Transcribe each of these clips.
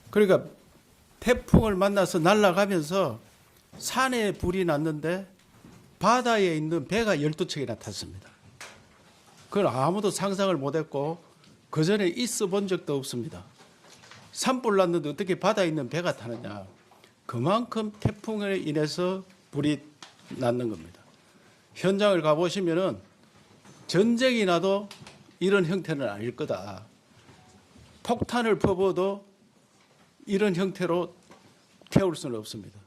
그러니까 태풍을 만나서 날아가면서 산에 불이 났는데 바다에 있는 배가 12척이나 탔습니다. 그걸 아무도 상상을 못했고 그전에 있어 본 적도 없습니다. 산불 났는데 어떻게 바다에 있는 배가 타느냐. 그만큼 태풍에 인해서 불이 났는 겁니다. 현장을 가보시면은 전쟁이 나도 이런 형태는 아닐 거다. 폭탄을 퍼부어도 이런 형태로 태울 수는 없습니다.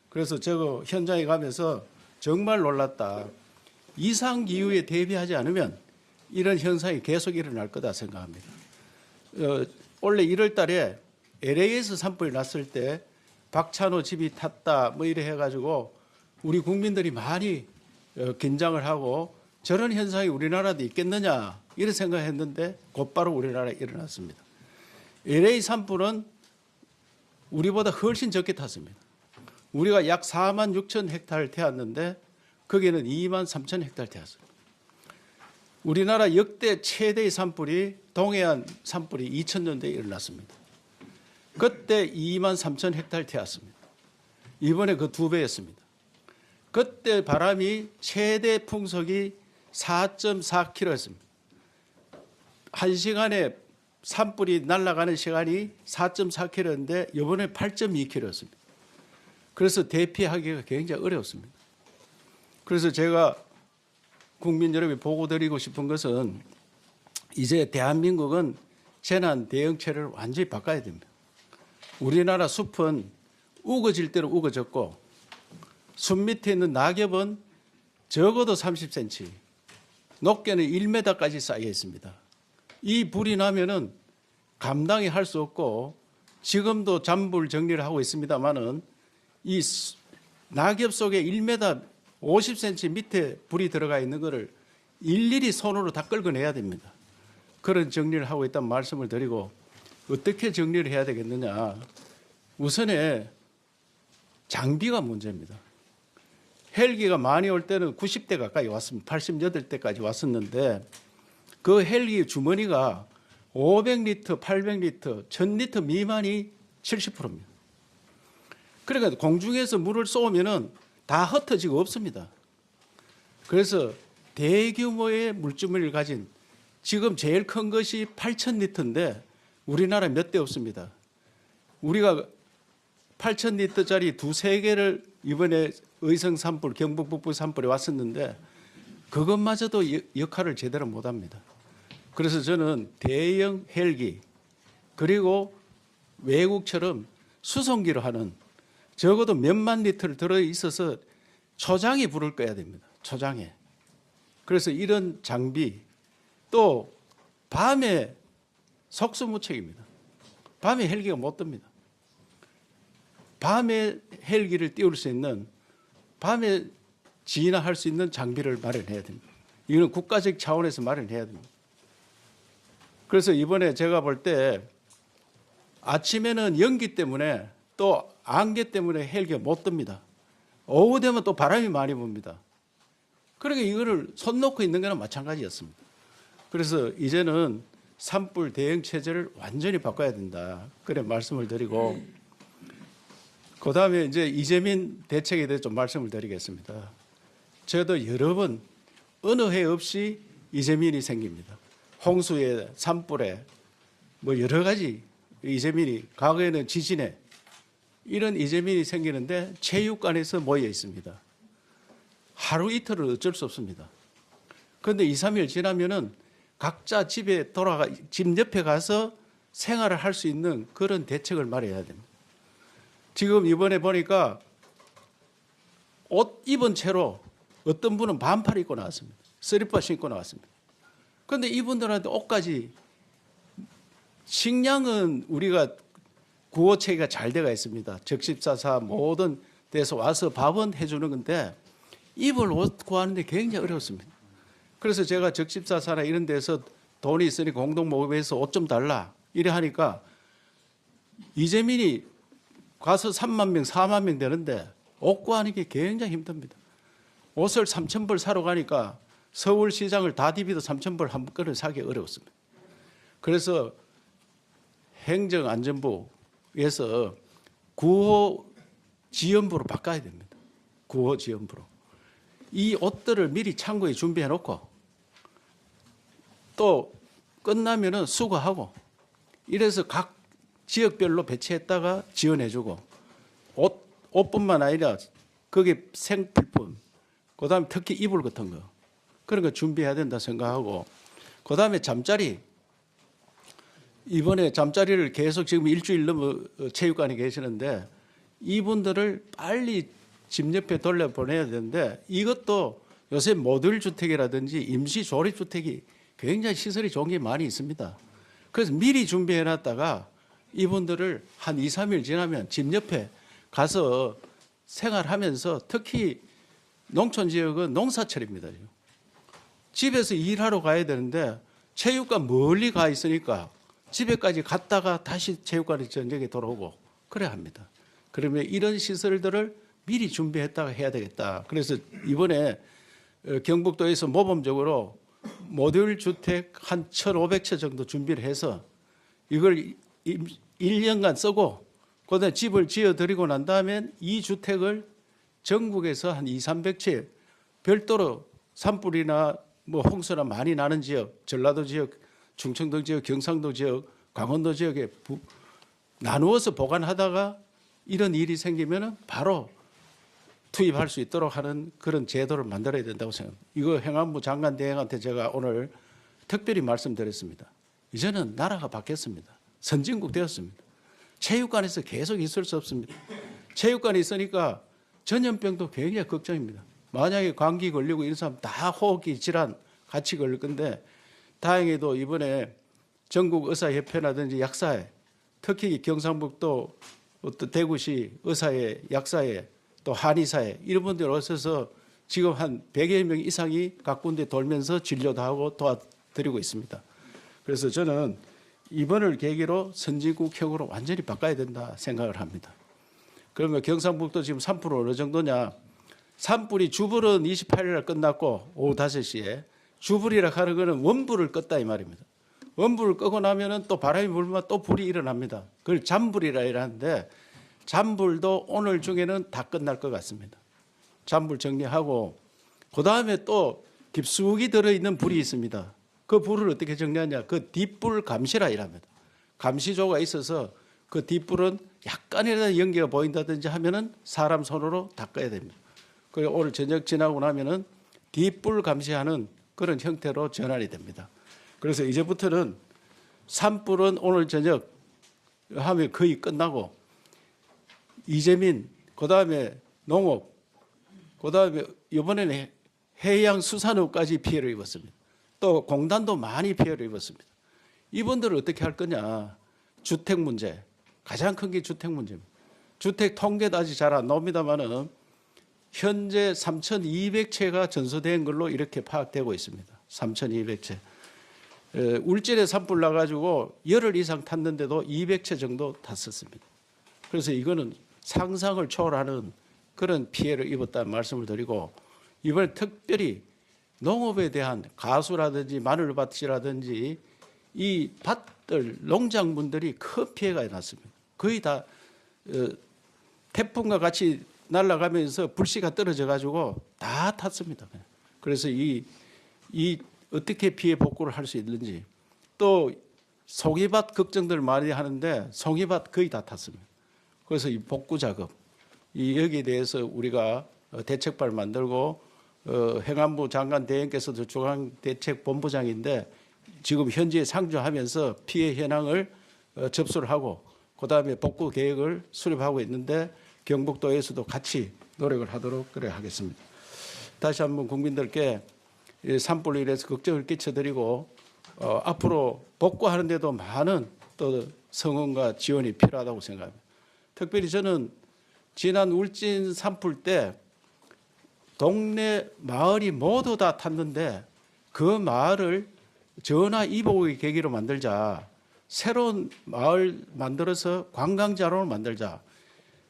그래서 저거 현장에 가면서 정말 놀랐다. 이상기후에 대비하지 않으면 이런 현상이 계속 일어날 거다 생각합니다. 원래 1월 달에 LA에서 산불이 났을 때 박찬호 집이 탔다 뭐 이래 해가지고 우리 국민들이 많이 긴장을 하고 저런 현상이 우리나라도 있겠느냐 이런 생각했는데 곧바로 우리나라에 일어났습니다. LA 산불은 우리보다 훨씬 적게 탔습니다. 우리가 약 4만 6천 헥타를 태웠는데 거기는 2만 3천 헥타를 태웠습니다. 우리나라 역대 최대의 산불이 동해안 산불이 2000년대에 일어났습니다. 그때 2만 3천 헥타를 태웠습니다. 이번에 그 2배였습니다. 그때 바람이 최대 풍속이 4.4km였습니다. 1시간에 산불이 날아가는 시간이 4.4km인데 이번에 8.2km였습니다. 그래서 대피하기가 굉장히 어려웠습니다. 그래서 제가 국민 여러분이 보고 드리고 싶은 것은 이제 대한민국은 재난 대응체를 완전히 바꿔야 됩니다. 우리나라 숲은 우거질 대로 우거졌고 숲 밑에 있는 낙엽은 적어도 30cm, 높게는 1m까지 쌓여 있습니다. 이 불이 나면은 감당이 할 수 없고 지금도 잔불 정리를 하고 있습니다만은 이 낙엽 속에 1m 50cm 밑에 불이 들어가 있는 것을 일일이 손으로 다 끌어내야 됩니다. 그런 정리를 하고 있다는 말씀을 드리고 어떻게 정리를 해야 되겠느냐. 우선에 장비가 문제입니다. 헬기가 많이 올 때는 90대 가까이 왔습니다. 88대까지 왔었는데 그 헬기 주머니가 500리터, 800리터, 1000리터 미만이 70%입니다. 그러니까 공중에서 물을 쏘면은 다 흩어지고 없습니다. 그래서 대규모의 물주머니를 가진 지금 제일 큰 것이 8,000리터인데 우리나라 몇 대 없습니다. 우리가 8,000리터짜리 두세 개를 이번에 의성 산불, 경북 북부 산불에 왔었는데 그것마저도 역할을 제대로 못합니다. 그래서 저는 대형 헬기 그리고 외국처럼 수송기로 하는 적어도 몇만 리터를 들어있어서 초장에 불을 꺼야 됩니다. 초장에. 그래서 이런 장비 또 밤에 속수무책입니다. 밤에 헬기가 못 뜹니다. 밤에 헬기를 띄울 수 있는 밤에 진화할 수 있는 장비를 마련해야 됩니다. 이거는 국가적 차원에서 마련해야 됩니다. 그래서 이번에 제가 볼 때 아침에는 연기 때문에 또 안개 때문에 헬기가 못 뜹니다. 오후 되면 또 바람이 많이 붑니다. 그러니까 이거를 손 놓고 있는 거나 마찬가지였습니다. 그래서 이제는 산불 대응 체제를 완전히 바꿔야 된다. 그래 말씀을 드리고 그다음에 이제 이재민 대책에 대해서 좀 말씀을 드리겠습니다. 저도 여러 번 어느 해 없이 이재민이 생깁니다. 홍수에 산불에 뭐 여러 가지 이재민이 과거에는 지진에 이런 이재민이 생기는데 체육관에서 모여 있습니다. 하루 이틀은 어쩔 수 없습니다. 그런데 2, 3일 지나면은 각자 집에 집 옆에 가서 생활을 할 수 있는 그런 대책을 마련해야 됩니다. 지금 이번에 보니까 옷 입은 채로 어떤 분은 반팔 입고 나왔습니다. 슬리퍼 신고 나왔습니다. 그런데 이분들한테 옷까지 식량은 우리가 구호체계가 잘 되어 있습니다. 적십사사 모든 데서 와서 밥은 해주는 건데 입을 옷 구하는데 굉장히 어렵습니다. 그래서 제가 적십사사나 이런 데서 돈이 있으니 공동 모금해서 옷 좀 달라 이래 하니까 이재민이 가서 3만 명, 4만 명 되는데 옷 구하는 게 굉장히 힘듭니다. 옷을 3,000벌 사러 가니까 서울시장을 다 디비도 3,000벌 한 건을 사기 어려웠습니다. 그래서 행정안전부 위해서 구호 지연부로 바꿔야 됩니다. 구호 지연부로. 이 옷들을 미리 창고에 준비해 놓고 또 끝나면은 수거하고 이래서 각 지역별로 배치했다가 지원해 주고 옷뿐만 아니라 거기 생필품, 그다음에 특히 이불 같은 거 그런 거 준비해야 된다 생각하고, 그다음에 잠자리, 이번에 잠자리를 계속 지금 일주일 넘어 체육관에 계시는데 이분들을 빨리 집 옆에 돌려보내야 되는데, 이것도 요새 모듈 주택이라든지 임시 조립 주택이 굉장히 시설이 좋은 게 많이 있습니다. 그래서 미리 준비해 놨다가 이분들을 한 2, 3일 지나면 집 옆에 가서 생활하면서, 특히 농촌 지역은 농사철입니다. 집에서 일하러 가야 되는데 체육관 멀리 가 있으니까 집에까지 갔다가 다시 체육관에 저녁에 돌아오고 그래야 합니다. 그러면 이런 시설들을 미리 준비했다가 해야 되겠다. 그래서 이번에 경북도에서 모범적으로 모듈 주택 한 1,500채 정도 준비를 해서 이걸 1년간 쓰고 그다음에 집을 지어드리고 난 다음에 이 주택을 전국에서 한 2, 300채 별도로 산불이나 뭐 홍수나 많이 나는 지역, 전라도 지역, 충청도 지역, 경상도 지역, 강원도 지역에 나누어서 보관하다가 이런 일이 생기면은 바로 투입할 수 있도록 하는 그런 제도를 만들어야 된다고 생각합니다. 이거 행안부 장관 대행한테 제가 오늘 특별히 말씀드렸습니다. 이제는 나라가 바뀌었습니다. 선진국 되었습니다. 체육관에서 계속 있을 수 없습니다. 체육관에 있으니까 전염병도 굉장히 걱정입니다. 만약에 감기 걸리고 이런 사람 다 호흡기 질환 같이 걸릴 건데, 다행히도 이번에 전국 의사협회라든지 약사회, 특히 경상북도 또 대구시 의사회, 약사회, 또 한의사회 이런 분들 오셔서 지금 한 100여 명 이상이 각 군데 돌면서 진료도 하고 도와드리고 있습니다. 그래서 저는 이번을 계기로 선진국형으로 완전히 바꿔야 된다 생각을 합니다. 그러면 경상북도 지금 산불은 어느 정도냐? 산불이 주불은 28일 날 끝났고 오후 5시에, 주불이라 하는 거는 원불을 껐다 이 말입니다. 원불을 끄고 나면은 또 바람이 불면 또 불이 일어납니다. 그걸 잔불이라 하는데, 잔불도 오늘 중에는 다 끝날 것 같습니다. 잔불 정리하고 그다음에 또 깊숙이 들어있는 불이 있습니다. 그 불을 어떻게 정리하냐? 그 뒷불 감시라 이랍니다. 감시조가 있어서 그 뒷불은 약간이라도 연기가 보인다든지 하면은 사람 손으로 닦아야 됩니다. 그리고 오늘 저녁 지나고 나면은 뒷불 감시하는 그런 형태로 전환이 됩니다. 그래서 이제부터는 산불은 오늘 저녁 하면 거의 끝나고, 이재민, 그다음에 농업, 그다음에 이번에는 해양수산업까지 피해를 입었습니다. 또 공단도 많이 피해를 입었습니다. 이분들을 어떻게 할 거냐? 주택 문제, 가장 큰 게 주택 문제입니다. 주택 통계도 아직 잘 안 나옵니다만은 현재 3,200채가 전소된 걸로 이렇게 파악되고 있습니다. 3,200채. 울진에 산불 나가지고 열흘 이상 탔는데도 200채 정도 탔었습니다. 그래서 이거는 상상을 초월하는 그런 피해를 입었다는 말씀을 드리고, 이번에 특별히 농업에 대한 가수라든지 마늘밭이라든지 이 밭들, 농장분들이 큰 피해가 났습니다. 거의 다 태풍과 같이 날아가면서 불씨가 떨어져 가지고 다 탔습니다. 그래서 이 어떻게 피해 복구를 할 수 있는지, 또 송이밭 걱정들 많이 하는데 송이밭 거의 다 탔습니다. 그래서 이 복구 작업, 이 여기에 대해서 우리가 대책발 만들고, 행안부 장관 대행께서도 중앙대책본부장인데 지금 현지에 상주하면서 피해 현황을 접수를 하고 그다음에 복구 계획을 수립하고 있는데, 경북도에서도 같이 노력을 하도록 그래 하겠습니다. 다시 한번 국민들께 산불로 인해서 걱정을 끼쳐드리고, 앞으로 복구하는 데도 많은 또 성원과 지원이 필요하다고 생각합니다. 특별히 저는 지난 울진 산불 때 동네 마을이 모두 다 탔는데 그 마을을 전화 이복의 계기로 만들자, 새로운 마을 만들어서 관광자원을 만들자.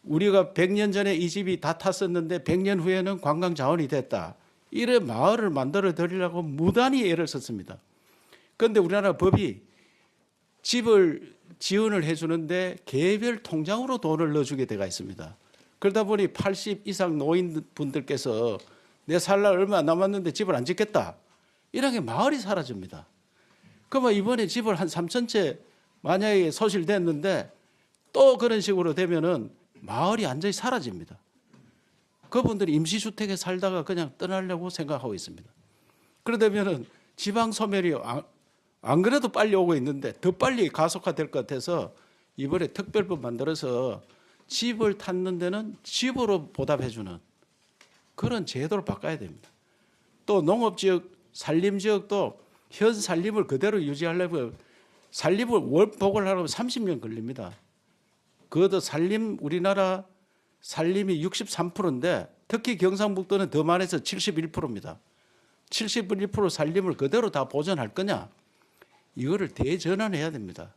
우리가 100년 전에 이 집이 다 탔었는데 100년 후에는 관광자원이 됐다. 이래 마을을 만들어 드리려고 무단히 애를 썼습니다. 그런데 우리나라 법이 집을 지원을 해주는데 개별 통장으로 돈을 넣어주게 돼가 있습니다. 그러다 보니 80 이상 노인분들께서 내 살 날 얼마 남았는데 집을 안 짓겠다. 이렇게 마을이 사라집니다. 그러면 이번에 집을 한 3,000채 만약에 소실됐는데 또 그런 식으로 되면은 마을이 완전히 사라집니다. 그분들이 임시주택에 살다가 그냥 떠나려고 생각하고 있습니다. 그러다면은 지방 소멸이 안 그래도 빨리 오고 있는데 더 빨리 가속화될 것 같아서 이번에 특별법 만들어서 집을 탔는 데는 집으로 보답해주는 그런 제도를 바꿔야 됩니다. 또 농업지역, 산림지역도 현 산림을 그대로 유지하려면 산림을 월복을 하려면 30년 걸립니다. 그것도 우리나라 산림이 63%인데 특히 경상북도는 더 많아서 71%입니다. 71% 산림을 그대로 다 보존할 거냐? 이거를 대전환해야 됩니다.